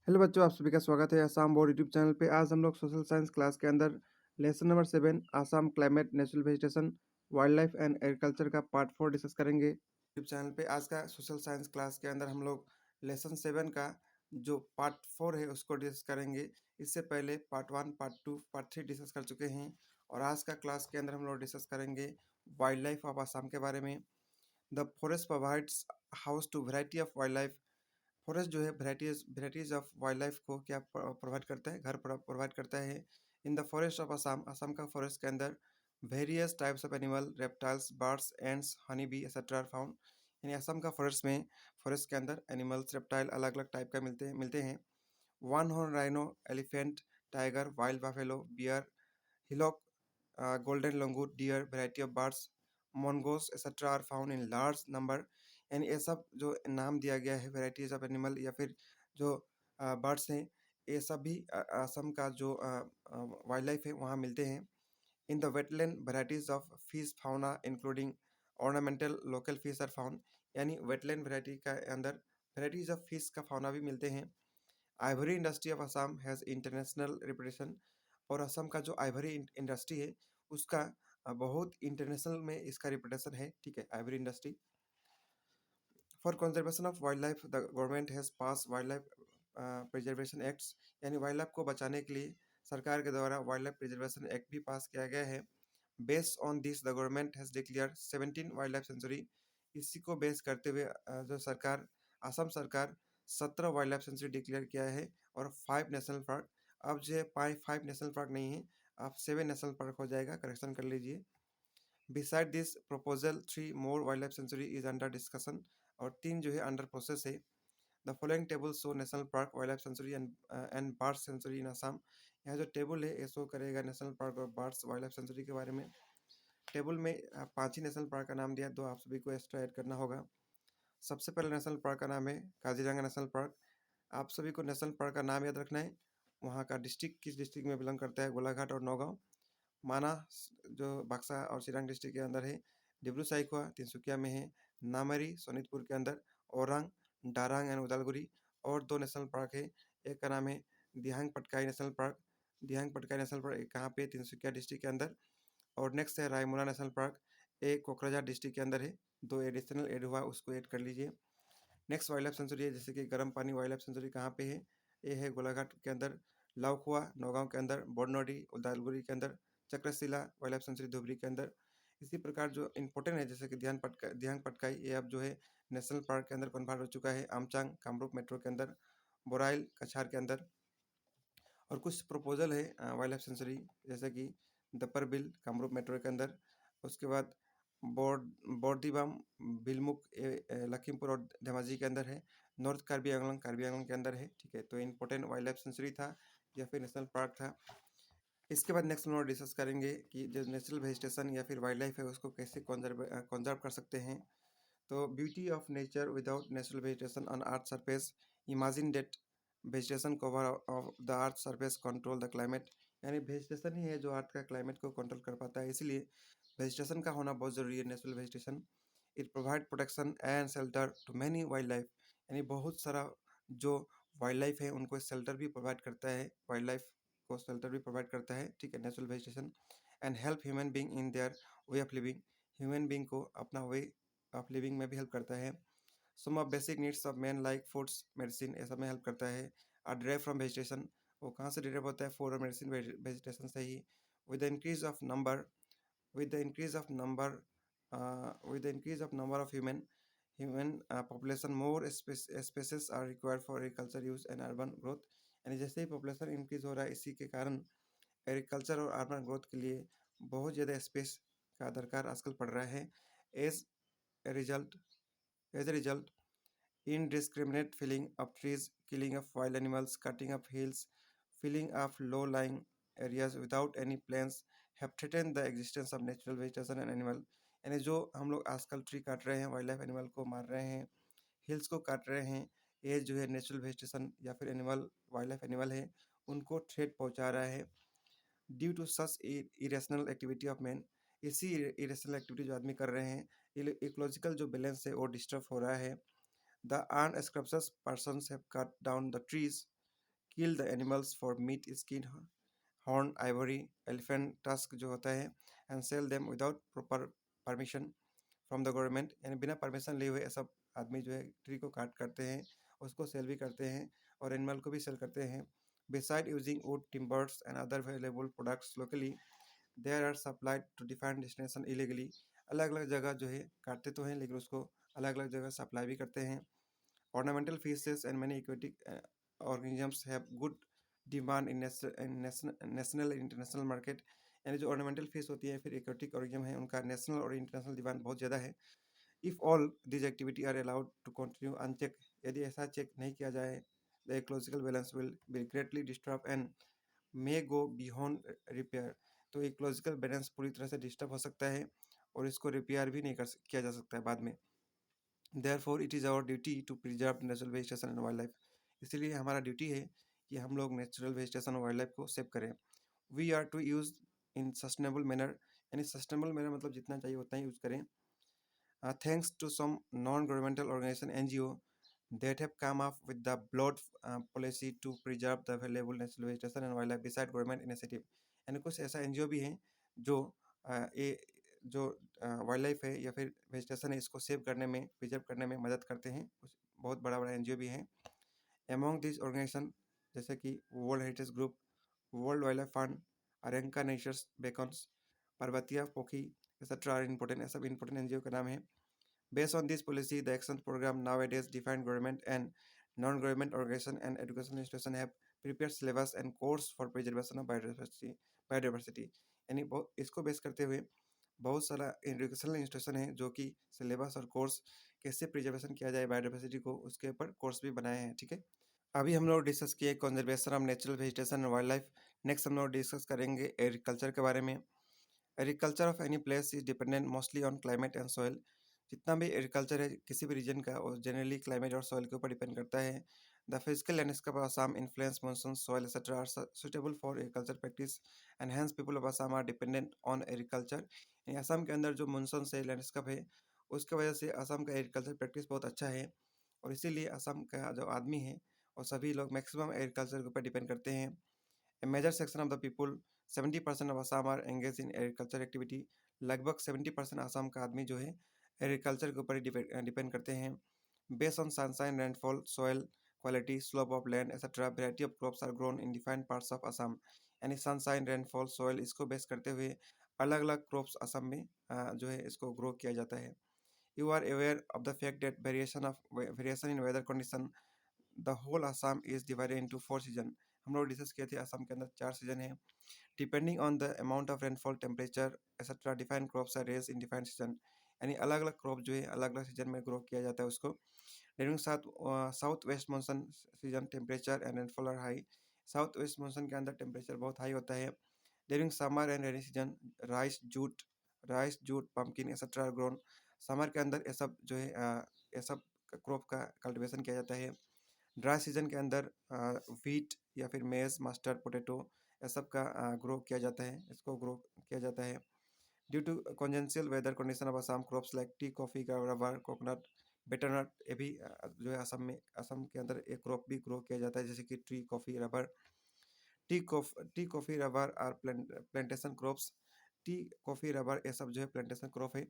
Hello बच्चों, आप सभी का स्वागत है आसाम बोर्ड यूट्यूब चैनल पे। आज हम लोग सोशल साइंस क्लास के अंदर lesson number 7 Assam climate, natural vegetation, wild life and agriculture का पार्ट 4 डिस्कस करेंगे यूट्यूब चैनल पे। आज का सोशल साइंस क्लास के अंदर हम लोग लेसन 7 का जो पार्ट 4 है उसको डिस्कस करेंगे। इससे पहले पार्ट 1, पार्ट 2, पार्ट 3 डिस्कस कर चुके हैं और आज का क्लास के अंदर हम लोग डिस्कस करेंगे वाइल्ड लाइफ ऑफ आसाम के बारे में। The forest provides house to variety of wildlife. Forest जो है वेराइटीज ऑफ वाइल्ड लाइफ को क्या प्रोवाइड करता है, घर प्रोवाइड करता है। In the forest of Assam, Assam का फॉरेस्ट के अंदर various types of animal, reptiles, birds, ants, honey bee etcetera are found. यानी असम का फॉरेस्ट के अंदर एनिमल्स, रेप्टाइल अलग अलग टाइप का मिलते हैं। One horn rhino, elephant, tiger, wild buffalo, bear, hillock, golden langur, deer, variety of birds, mongoose etcetera are found in large number. यानी ये सब जो नाम दिया गया है वैरायटीज ऑफ एनिमल या फिर जो बर्ड्स हैं, ये सब भी असम का जो वाइल्ड लाइफ है वहाँ मिलते हैं। In the wetland varieties of fish fauna including ornamental local fish are found. यानी वेटलैंड वैरायटी का अंदर वैरायटीज ऑफ फिश का फाउना भी मिलते हैं। Ivory industry of Assam has international reputation. और असम का जो आइवरी इंडस्ट्री है उसका बहुत इंटरनेशनल में इसका रिपुटेशन है। ठीक है, Ivory industry. For conservation of wild life the government has pass wild life preservation acts. यानी वाइल्ड लाइफ को बचाने के लिए सरकार के द्वारा वाइल्ड लाइफ प्रिजर्वेशन एक्ट भी पास किया गया है। Based on this the government has declare 17 wild life century. इसी को बेस करते हुए जो सरकार, असम सरकार 17 वाइल्ड लाइफ सेंचुरी डिक्लेयर किया है और 5 नेशनल पार्क। अब जो है 5 नेशनल पार्क नहीं है, अब 7 नेशनल पार्क हो जाएगा, करेक्शन कर लीजिए। Beside this proposal 3 more wild life sanctuary is under discussion. और 3 जो है अंडर प्रोसेस है। The following table show national park, wild life sanctuary and bird sanctuary in Assam. यहाँ जो टेबल है ये शो करेगा नेशनल पार्क और बर्ड्स वाइल्ड लाइफ सेंचुरी के बारे में। टेबल में 5 ही नेशनल पार्क का नाम दिया, 2 आप सभी को एक्स्ट्रा ऐड करना होगा। सबसे पहले नेशनल पार्क का नाम है काजीरंगा नेशनल पार्क। आप सभी को नेशनल पार्क का नाम याद रखना है। वहाँ का डिस्ट्रिक्ट किस डिस्ट्रिक्ट में बिलोंग करता है, गोलाघाट और नौगांव। माना जो बक्सा और चिरांग डिस्ट्रिक्ट के अंदर है। डिब्रू साइखवा तिनसुकिया में है। नामरी सोनितपुर के अंदर। औरंग, डारांग एंड उदालगुरी। और 2 नेशनल पार्क है, एक का नाम है दिहांग पटकाई नेशनल पार्क। दिहांग पटकाई नेशनल पार्क कहाँ पे, तिनसुकिया डिस्ट्रिक्ट के अंदर। और नेक्स्ट है रायमोना नेशनल पार्क, एक कोकराझार डिस्ट्रिक्ट के अंदर है। 2 एडिशनल ऐड हुआ, उसको ऐड कर लीजिए। नेक्स्ट वाइल्ड लाइफ सेंचुरी है जैसे कि गर्म पानी वाइल्ड लाइफ सेंचुरी कहाँ पे है, ये है गोलाघाट के अंदर। लाउखुआ नौगांव के अंदर। बोडनोडी उदालगुरी के अंदर। Chakrashila wild life century Dhubri के अंदर। इसी प्रकार जो इंपॉर्टेंट है जैसे कि ध्यान पटकाई, ये अब जो है नेशनल पार्क के अंदर कन्वर्ट हो चुका है। आमचांग कामरूप मेट्रो के अंदर। बोराइल कछार के अंदर। और कुछ प्रपोजल है वाइल्ड लाइफ सेंचुरी जैसे कि दपर बिल कामरूप मेट्रो के अंदर। उसके बाद बोर्डिबाम बिलमुक लखीमपुर और धेमाजी के अंदर है। नॉर्थ कार्बी आंगलोंग के अंदर है। ठीक है, तो इम्पोर्टेंट वाइल्ड लाइफ सेंचुरी था या फिर नेशनल पार्क था। इसके बाद नेक्स्ट हम लोग डिस्कस करेंगे कि जो नेचुरल वेजिटेशन या फिर वाइल्ड लाइफ है उसको कैसे कंजर्व कर सकते हैं। तो beauty of nature without natural vegetation on earth surface. Imagine that vegetation cover of the earth surface control the climate. यानी वेजिटेशन ही है जो अर्थ का क्लाइमेट को कंट्रोल कर पाता है, इसीलिए वेजिटेशन का होना बहुत ज़रूरी है, natural vegetation. It provide protection and shelter to many wildlife. यानी बहुत सारा जो वाइल्ड लाइफ है उनको शेल्टर भी प्रोवाइड करता है, वाइल्ड लाइफ को शेल्टर भी प्रोवाइड करता है। ठीक है, natural vegetation. And help human being in their way of living. Human being को अपना वे ऑफ लिविंग में भी हेल्प करता है। Some of basic needs of man like foods medicine, ऐसा में हेल्प करता है। Are derive from vegetation. वो कहाँ से डिराइव होता है, फूड और मेडिसिन वेजिटेशन से ही। With the increase of number with the increase of number with the increase of number of human population, more spaces are required for agriculture use and urban growth। यानी जैसे ही population increase हो रहा है इसी के कारण एग्रीकल्चर और urban growth के लिए बहुत ज़्यादा स्पेस का दरकार आजकल पड़ रहा है। As a result as a result indiscriminate felling of trees, killing of wild animals, cutting of hills, filling of low-lying areas without any plants have threatened the existence of natural vegetation and animal। यानी जो हम लोग आजकल tree काट रहे हैं, wild life animal को मार रहे हैं, हिल्स को काट रहे हैं, ये जो है नेचुरल वेजिटेशन या फिर एनिमल वाइल्ड लाइफ एनिमल है उनको थ्रेट पहुंचा रहा है। Due to such irrational activity of man. इसी इरेशनल एक्टिविटी जो आदमी कर रहे हैं, इकोलॉजिकल जो बैलेंस है वो डिस्टर्ब हो रहा है। The unscrupulous persons have cut down the trees kill the animals for meet, skin, horn, Ivory, elephant tusk जो होता है, and sell them without proper permission from the government, यानी बिना परमिशन लिए हुए ये सब आदमी जो है ट्री को काट करते हैं, उसको सेल भी करते हैं और एनिमल को भी सेल करते हैं। Beside using wood, timbers and other valuable products locally, there are supplied to defined destination illegally. अलग अलग जगह जो है काटते तो हैं लेकिन उसको अलग अलग जगह सप्लाई भी करते हैं। Ornamental fishes and many aquatic organisms have good demand in national international market, यानी जो ऑर्नामेंटल फिश होती है फिर एक्वेटिक ऑर्गेनिज्म है उनका नेशनल और इंटरनेशनल डिमांड बहुत ज़्यादा है। If all these activity are allowed to continue unchecked, यदि ऐसा चेक नहीं किया जाए, the ecological balance will greatly disturb and may go beyond repair, तो इकोलॉजिकल बैलेंस पूरी तरह से डिस्टर्ब हो सकता है और इसको रिपेयर भी नहीं किया जा सकता है बाद में। Therefore it is our duty to preserve natural vegetation and wildlife, इसीलिए हमारा ड्यूटी है कि हम लोग नेचुरल वेजिटेशन और वाइल्ड लाइफ को सेव करें। We are to use in sustainable manner, यानी सस्टेनेबल मैनर मतलब जितना चाहिए उतना ही यूज़ करें। Thanks to some non-governmental organization NGO that have come up with the broad policy to preserve the valuable natural vegetation and wildlife beside government initiative, यानी कुछ ऐसा एनजीओ भी हैं जो ये जो वाइल्ड लाइफ है या फिर वेजिटेशन है इसको सेव करने में प्रिजर्व करने में मदद करते हैं। कुछ बहुत बड़ा बड़ा एनजीओ भी हैं। एमोंग दिस ऑर्गेनाइजेशन जैसे कि world heritage group, world wild life fund, अरेंका नेचर्स बेकन्स, पर्वतिया पोखी एक्सेट्रा आर इम्पोर्टेंट, ये सब इम्पोर्टेंट एनजीओ का नाम है। Based on this policy, the action program nowadays define government and non-government organization and educational institution have prepared syllabus and course for preservation of biodiversity। यानी इसको base करते हुए बहुत सारा एजुकेशनल इंस्टीट्यूशन है जो कि सिलेबस और कोर्स कैसे प्रिजर्वेशन किया जाए बायोडाइवर्सिटी को उसके ऊपर कोर्स भी बनाए हैं। ठीक है, अभी हम लोग डिस्कस किए conservation of natural vegetation and wild life. Next हम लोग डिस्कस करेंगे एग्रीकल्चर के बारे में। Agriculture of any place is dependent mostly on climate and soil, जितना भी एग्रीकल्चर है किसी भी रीजन का वो जनरली क्लाइमेट और सॉइल के ऊपर डिपेंड करता है। The physical landscape of Assam influence monsoon soil etcetera are suitable for agriculture practice and hence people of Assam are dependent on agriculture. Assam के अंदर जो मानसून से लैंडस्केप है उसके वजह से असम का एग्रीकल्चर प्रैक्टिस बहुत अच्छा है और इसीलिए असम का जो आदमी है और सभी लोग मैक्सिमम एग्रीकल्चर के ऊपर डिपेंड करते हैं। A major section of the people, 70% of Assam are engaged in agriculture activity। लगभग 70% आसाम का आदमी जो है एग्रीकल्चर के ऊपर ही डिपेंड करते हैं। Based on sunshine, rainfall, soil quality, slope of land etcetera, variety of crops are grown in defined parts of Assam, यानी सनशाइन, रेनफॉल, सॉइल इसको बेस करते हुए अलग अलग क्रॉप्स असम में जो है इसको ग्रो किया जाता है। You are aware of the fact that variation in weather condition, the whole Assam is divided into 4 season. हम लोग डिस्कस किए थे असम के अंदर 4 सीजन है। Depending on the amount of rainfall, temperature etcetera, defined crops are raise in defined season, यानी अलग अलग क्रॉप जो है अलग अलग सीजन में ग्रो किया जाता है उसको। During south west monsoon season temperature and rainfall are high, south west monsoon के अंदर टेम्परेचर बहुत हाई होता है। During summer and rainy season rice jute pumpkin etcetera are grown, summer के अंदर ये सब जो है ये सब क्रॉप का कल्टिवेशन किया जाता है। ड्राई सीजन के अंदर व्हीट या फिर मेज, मस्टर्ड, पोटैटो ये सब का ग्रो किया जाता है, इसको ग्रो किया जाता है। Due to congenial weather condition of Assam, crops like tea, coffee, rubber, coconut, betelnut, ये भी जो है असम के अंदर एक क्रॉप भी ग्रो किया जाता है जैसे कि tree, coffee, rubber. Tea, coffee, rubber are plantation crops, tea, coffee, rubber ये सब जो है प्लांटेशन क्रॉप है।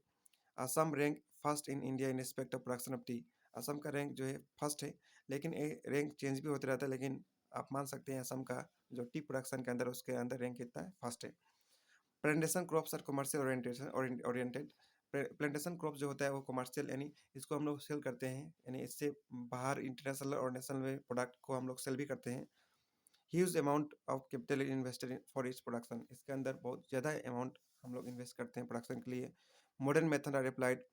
Assam rank first in India in respect of production of tea, Assam का रैंक जो है फर्स्ट है लेकिन ये रैंक चेंज भी होता रहता है, लेकिन आप मान सकते हैं असम का जो टी प्रोडक्शन के अंदर उसके अंदर रैंक कितना है, फर्स्ट है। Plantation crops are commercial oriented, plantation crop जो होता है वो कमर्शियल यानी इसको हम लोग सेल करते हैं, यानी इससे बाहर इंटरनेशनल और नेशनल में प्रोडक्ट को हम लोग सेल भी करते हैं। Huge amount of capital invested for its production, इसके अंदर बहुत ज़्यादा अमाउंट हम लोग इन्वेस्ट करते हैं प्रोडक्शन के लिए। मॉडर्न मेथड आर अप्लाइड,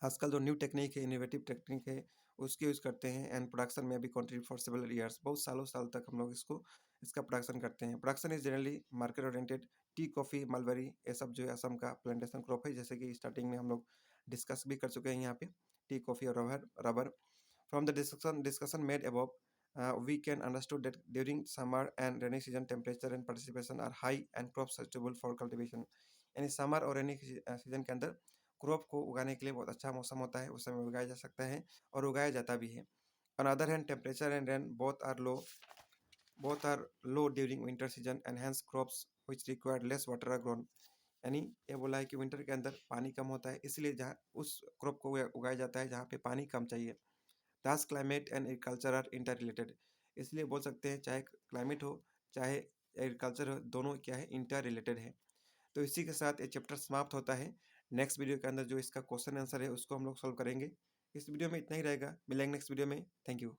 आजकल जो न्यू टेक्निक है, इनोवेटिव टेक्निक है उसके यूज़ करते हैं। एंड प्रोडक्शन में भी कंट्रीब्यूट फॉर सेवरल ईयर्स, बहुत सालों साल तक हम लोग इसका प्रोडक्शन करते हैं। Production is generally market oriented, T, coffee, mulberry ये सब जो है असम का प्लांटेशन क्रॉप है, जैसे कि स्टार्टिंग में हम लोग डिस्कस भी कर चुके हैं यहाँ पे, टी, कॉफ़ी और rubber. From the discussion made above, we can understood that during summer and rainy season temperature and participation are high and crops suitable for cultivation, यानी समर और रेनी सीजन के अंदर क्रॉप को उगाने के लिए बहुत अच्छा मौसम होता है, उस समय उगाया जा सकता है और उगाया जाता भी है। On other hand temperature and rain both are low both are low during winter season and hence crops which require less water are grown। यानी ये बोला है कि विंटर के अंदर पानी कम होता है, इसलिए जहाँ उस क्रॉप को उगाया जाता है जहाँ पे पानी कम चाहिए। Thus climate and agriculture are interrelated, इसलिए बोल सकते हैं चाहे क्लाइमेट हो चाहे एग्रीकल्चर हो, दोनों क्या है, इंटर रिलेटेड है। तो इसी के साथ ये चैप्टर समाप्त होता है। नेक्स्ट वीडियो के अंदर जो इसका क्वेश्चन आंसर है उसको हम लोग सॉल्व करेंगे। इस वीडियो में इतना ही रहेगा, मिलेंगे नेक्स्ट वीडियो में। Thank you.